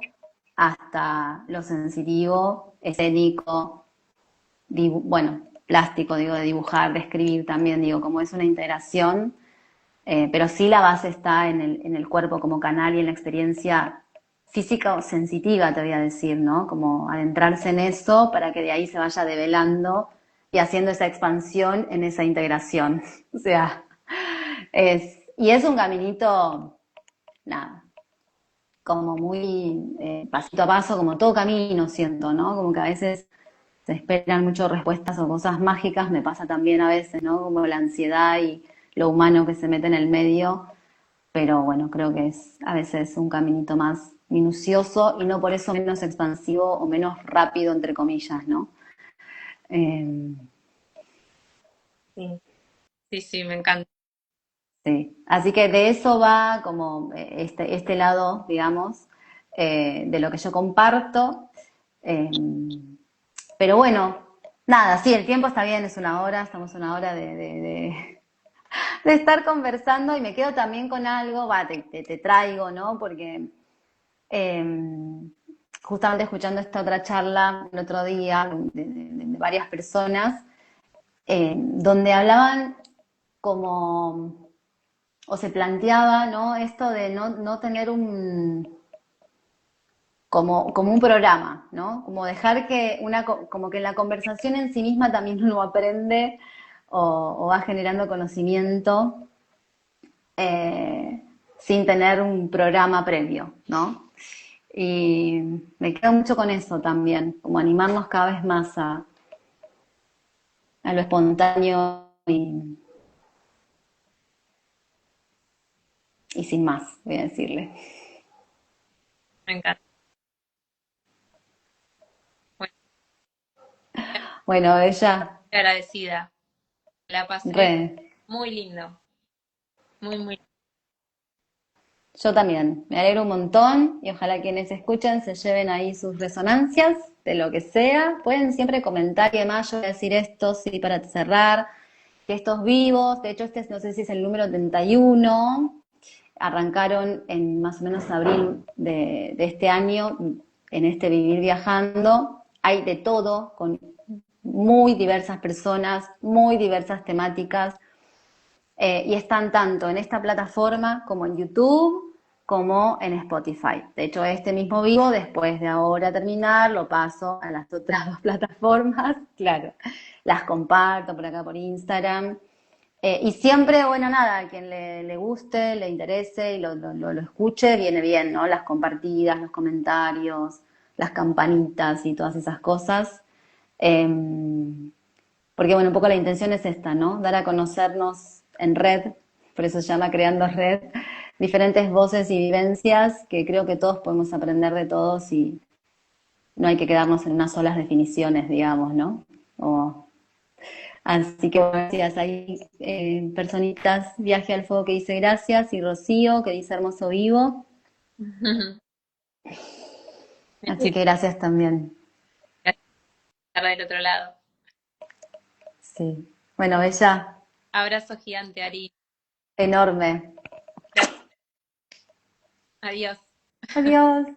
hasta lo sensitivo, escénico, bueno, plástico, digo, de dibujar, de escribir también, digo, como es una integración, pero sí la base está en el cuerpo como canal y en la experiencia física o sensitiva, te voy a decir, ¿no? Como adentrarse en eso para que de ahí se vaya develando y haciendo esa expansión en esa integración. O sea, y es un caminito, nada, como muy pasito a paso, como todo camino, siento, ¿no? Como que a veces se esperan mucho respuestas o cosas mágicas, me pasa también a veces, ¿no? Como la ansiedad y lo humano que se mete en el medio, pero bueno, creo que es a veces un caminito más minucioso y no por eso menos expansivo o menos rápido, entre comillas, ¿no? Eh, Sí, sí, sí, me encanta. sí, así que de eso va como este lado, digamos, de lo que yo comparto. Eh, pero bueno, nada, sí, el tiempo está bien, es una hora, estamos una hora de estar conversando y me quedo también con algo, va, te traigo, ¿no? Porque eh, justamente escuchando esta otra charla el otro día de varias personas, donde hablaban como, o se planteaba, ¿no? Esto de no tener como un programa, ¿no? Como dejar que como que la conversación en sí misma también uno aprende o va generando conocimiento eh, sin tener un programa previo, ¿no? Y me quedo mucho con eso también, como animarnos cada vez más a lo espontáneo y sin más, voy a decirle. Me encanta. Bueno, Bueno, ella, estoy agradecida. La pasé re, muy lindo. Muy, muy. yo también, me alegro un montón y ojalá quienes escuchen se lleven ahí sus resonancias de lo que sea. Pueden siempre comentar y demás, yo voy a decir esto, sí, para cerrar, que estos vivos, de hecho este no sé si es el número 31, arrancaron en más o menos abril de este año, en este Vivir Viajando. Hay de todo, con muy diversas personas, muy diversas temáticas, y están tanto en esta plataforma como en YouTube, como en Spotify. De hecho, este mismo vivo, después de ahora terminar, lo paso a las otras dos plataformas, claro, las comparto por acá por Instagram. Y siempre, bueno, nada, a quien le guste, le interese y lo escuche, viene bien, ¿no? Las compartidas, los comentarios, las campanitas y todas esas cosas. Porque, bueno, un poco la intención es esta, ¿no? Dar a conocernos en red, por eso se llama Creando Red, diferentes voces y vivencias que creo que todos podemos aprender de todos y no hay que quedarnos en unas solas definiciones, digamos, ¿no? O así que bueno, decías, hay personitas, Viaje al Fuego que dice gracias, y Rocío que dice hermoso vivo. Me Así alegro que gracias también. de estar del otro lado. Sí. Bueno, Bella, Abrazo gigante, Ari. enorme. Gracias. Adiós. Adiós.